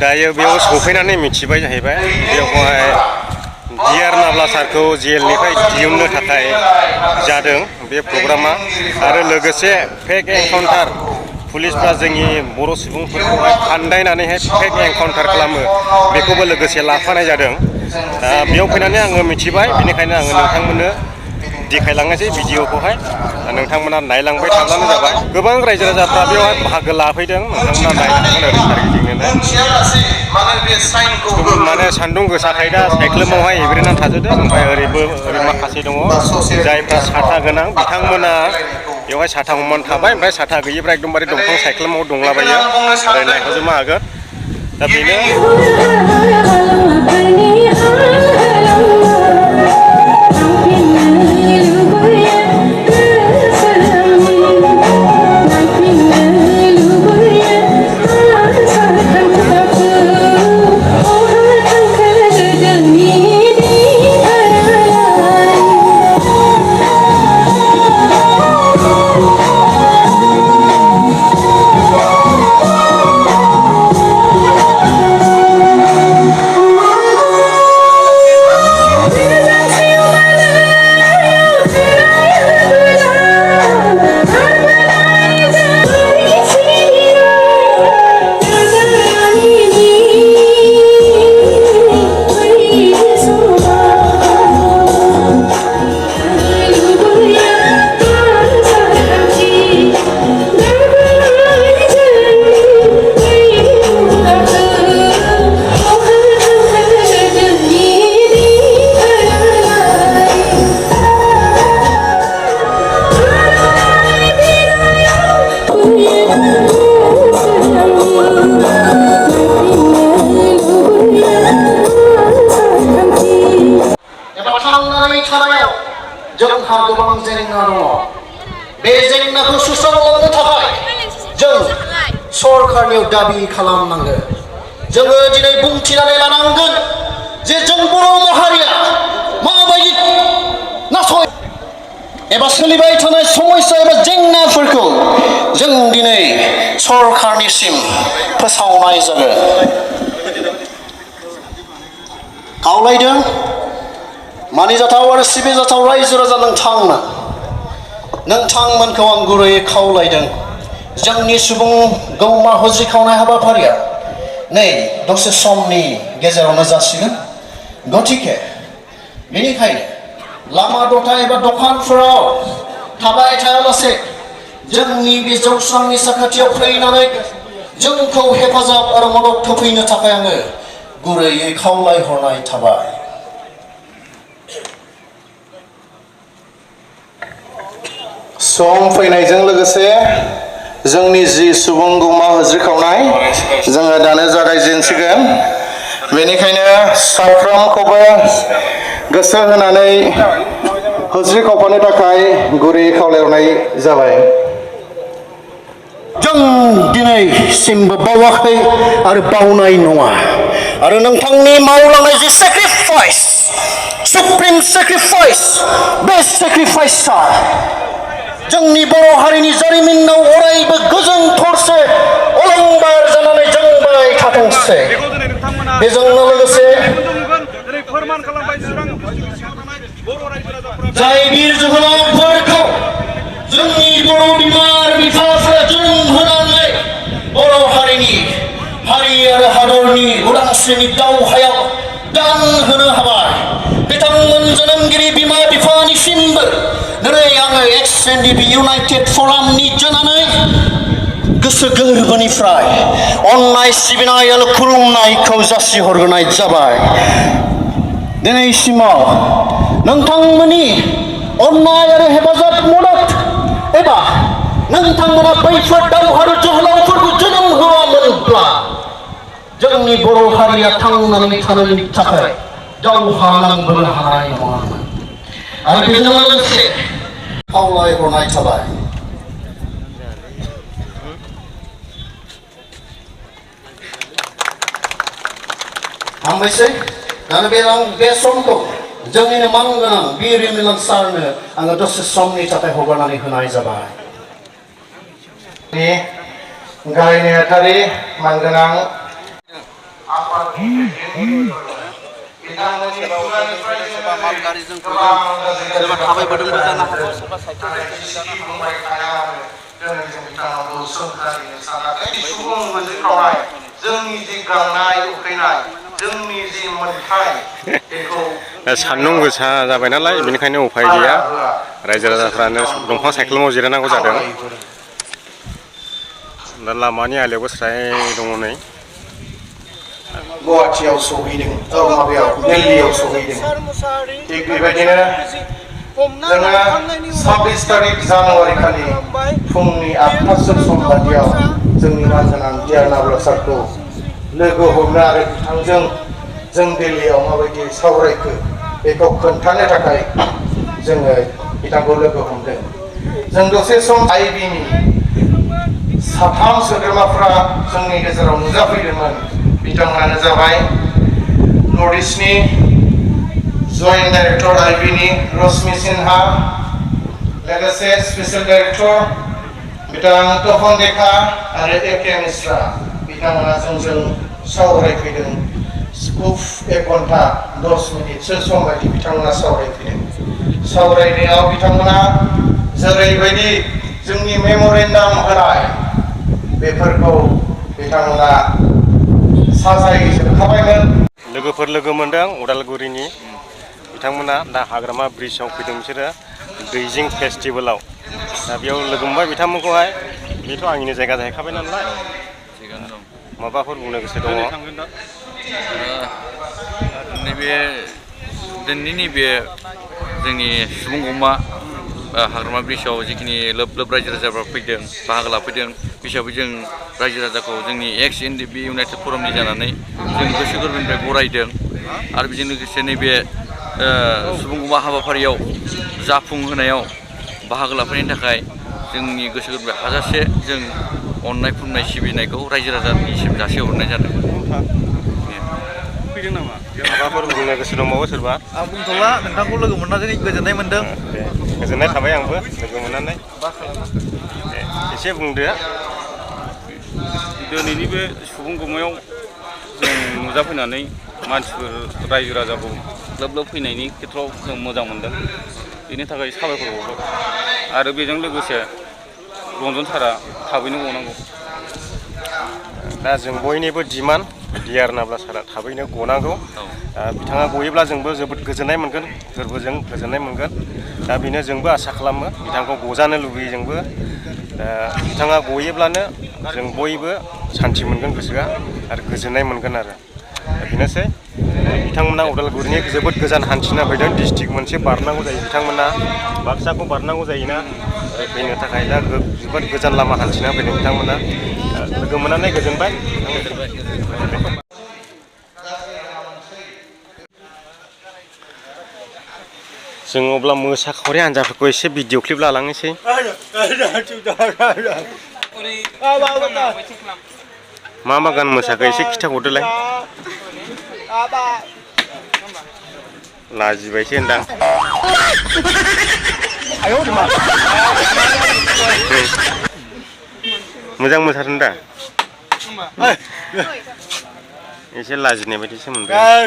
दायो बेयाव सफैनानै मिथिबाय जाहैबाय बेवहाय डिआर नाब्ला सारखौ जेलनिफ्राय दिहुननो थाखाय जादों बे प्रग्रामा आरो लोगोसे फेक एनकाउन्टार पुलिसफ्रा जोंनि बर' सुबुंफोरखौहाय फान्दायनानैहाय फेक एनकाउन्टार खालामो बेखौबो लोगोसे लाफानाय जादों। दा बेयाव फैनानै आङो मिथिबाय बेनिखायनो आङो नोंथांमोननो देखायलांनोसै भिडिअखौहाय नोंथांमोना नायलांबाय थाब्लानो जाबाय। गोबां रायजो राजाफ्रा बेवहाय बाहागो लाफैदों नोंथांमोना नायनो हागोन ओरै सारिगिदिंनो माने सान्दुं गोसाखाय दा सायख्लुमावहाय एब्रेनानै थाजोबदों ओमफ्राय ओरै माखासे दङ जायफ्रा साथा गोनां बिथांमोना बेवहाय साथा हमनानै थाबाय ओमफ्राय साथा गैयिफ्रा एकदमबारे दंफां सायख्लुमाव दंलाबायो ओरै नायहरजोबनो हागोन। दा बेनो जोंहा गोबां जेंना दङ। बे जेंनाखौ सुस्रांलांनो थाखाय जों सरकारनियाव दाबि खालामनांगोन। जोङो दिनै बुंथिनानै लानांगोन जे जों बर' माहारिया माबायदि नासय एबा सोलिबाय थानाय समस्या एबा जेंनाफोरखौ जों दिनै सरकारनिसिम फोसावनाय जागोन। खावलायदों मानिजाथाव आरो सिबिजाथाव रायजो राजा नोंथांमोनखौ आं गुरैयै खावलायदों जोंनि सुबुं गौमा हजि खावनाय हाबाफारिया नै दसे समनि गेजेरावनो जासिगोन। गतिके बेनिखायनो लामा दथा एबा दखानफोराव थाबाय थायालासे जोंनि बे जौस्रांनि साखाथियाव फैनानै जोंखौ हेफाजाब आरो मदद होफैनो थाखाय आङो गुरैयै खावलायहरनाय थाबाय। सम फैनायजों लोगोसे जोंनि जि सुबुं गौमा हजि खावनाय जोङो दानो जागायजेनसिगोन। बेनिखायनो साफ्रोमखौबो गोसो होनानै हजि खावफानो थाखाय गुरै खावलायहरनाय जाबाय। जों दिनैसिमबो बावाखै आरो बावनाय नङा आरो नोंथांनि मावलांनाय जि सेक्रिफाइस सुप्रिम सेक्रिफाइस बे सेक्रिफाइसआ जोंनि बर' हारिनि जारिमिनाव अरायबो गोजों थरसे अलंबार जानानै जोंबाय थाथोंसै। बेजोंनो लोगोसे जाय बिर जोहोलावफोरखौ जोंनि बर' बिमा बिफाफोरा जोनोम होनानै बर' हारिनि हारि आरो हादरनि उदांस्रिनि दावहायाव दान होनो हाबाय बिथांमोन जोनोमगिरि बिमा बिफानिसिमबो दिनै आङो एक्स-एन-डि-पि इउनाइटेड फरामनि जानानै गोसो गोरबोनिफ्राय अननाय सिबिनाय आरो खुलुमनायखौ जासिहरग्रोनाय जाबाय। दिनैसिमाव नोंथांमोननि अननाय आरो हेफाजाब मदद एबा नोंथांमोना बैफोर दावहारु जोहोलावफोरखौ जोनोम होआमोनब्ला जोंनि बर' हारिया थांनानै थानायनि थाखाय दावहा नांबोनो हानाय नङामोन। आरो बेजों लोगोसे खावलायहरनाय थाबाय। हामबायसै। दानो बे समखौ जोंनिनो मानगोनां बिर मिलन सारनो आङो दसे समनि थाखाय हगारनानै होनाय जाबाय। गाहाय नेहाथारि मानगोनां सोरबा माल गारिजों फैदों सोरबा थाबायबोदोंबो जानो हागौ सोरबा साइकेलजों जानो हागौ जोंनि जि गांनाय उखैनाय जोंनि जि मोनथाय बेखौ सान्दुं गोसा जाबाय नालाय बेनिखायनो उफाय गैया रायजो राजाफ्रानो दंफां सायख्लुमाव जिरायनांगौ जादों दा लामानि आलियावबो स्राय दङ नै गुवाहाटियाव सहैदों माबायाव दिल्लीयाव सहैदों थिग बेबायदिनो जोङो 26 तारिख जानुवारि खालि फुंनि 8टासो सम बादियाव जोंनि मानगोनां डिआर नाब्ला सारखौ लोगो हमनो आरो बिथांजों जों दिल्लीयाव माबायदि सावरायखो बेखौ खोन्थानो थाखाय जोङो बिथांखौ लोगो हमदों जों दसे सम आइबिनि साथाम सोद्रोमाफ्रा जोंनि गेजेराव नुजाफैदोंमोन बिथांमोनानो जाबाय नर्थ इस्टनि जइन्ट डाइरेक्टर आइबिनि रश्मि सिन्हा लोगोसे स्पेसियेल डाइरेक्टर बिथां तपन देखा आरो एके मिश्रा बिथांमोना जोंजों सावरायफैदों खुब 1 घन्टा 10 मिनिटसो सम बायदि बिथांमोना सावरायफैदों सावरायनायाव बिथांमोना जेरैबायदि जोंनि मेम'रेन्डाम होनाय बेफोरखौ बिथांमोना साजायजोबखाबायमोन लोगोफोर लोगो मोनदों उदालगुरिनि बिथांमोना दा हाग्रामा ब्रिजआव फैदों बिसोरो दैजिं फेस्टिभेलाव दा बेयाव लोगो मोनबाय बिथांमोनखौहाय बेथ' आंनिनो जायगा जाहैखाबाय नालाय माबाफोर बुंनो गोसो दङ नैबे दिनैनि बे जोंनि सुबुंगौमा हाग्रामा ब्रिजआव जिखिनि लोब लोब रायजो राजाफ्रा फैदों बाहागो लाफैदों हिसाबै जों रायजो राजाखौ जोंनि एक्स एनडिपि इउनाइटेड फरमनि जानानै जों गोसो गोरबोनिफ्राय बरायदों आरो बेजों लोगोसे नैबे सुबुंगौमा हाबाफारियाव जाफुंहोनायाव बाहागो लाफैनायनि थाखाय जोंनि गोसो गोरबोनिफ्राय हाजासे जों अननाय खुलुमनाय सिबिनायखौ रायजो राजानिसिम जासिहरनाय जादों फैदों नामा माबाफोर बुंनो गोसो दंबावो सोरबा आं बुंथ'ला नोंथांखौ लोगो मोननानै गोजोननाय मोनदों गोजोननाय थाबाय आंबो लोगो मोननानै एसे बुंदो दिनैनि बे सुबुंगौमायाव जों नुजाफैनानै मानसिफोर रायजो राजाखौ लोब लोब फैनायनि खेथ्रआव जों मोजां मोनदों बेनि थाखाय साबायखर बावबाय आरो बेजों लोगोसे रन्जन सारा थाबैनो गनांगौ दा जों बयनिबो डिमान्ड डिआर नाब्ला सारा थाबैनो गनांगौ बिथाङा गयोब्ला जोंबो जोबोद गोजोननाय मोनगोन गोरबोजों गोजोननाय मोनगोन दा बेनो जोंबो आसा खालामो बिथांखौ गजानो लुबैयो जोंबो दा बिथाङा गयोब्लानो जों बयबो सान्थि मोनगोन गोसोआ आरो गोजोननाय मोनगोन आरो बेनोसै बिथांमोना उदालगुरिनि जोबोद गोजान हान्थिना फैदों डिस्ट्रिक्ट मोनसे बारनांगौ जायो बिथांमोना बाक्साखौ बारनांगौ जायोना फैनो थाखाय दा जोबोद गोजान लामा हान्थिना फैदों बिथांमोना लोगो मोननानै गोजोनबाय जों अब्ला मोसाखावरि हान्जाफोरखौ एसे भिडिअ क्लिप लालांनोसै मा मा गान मोसाखो एसे खिथाहरदोलाय लाजिबायसो होनदां मोजां मोसादों दा एसे लाजिनाय बायदिसो मोनबाय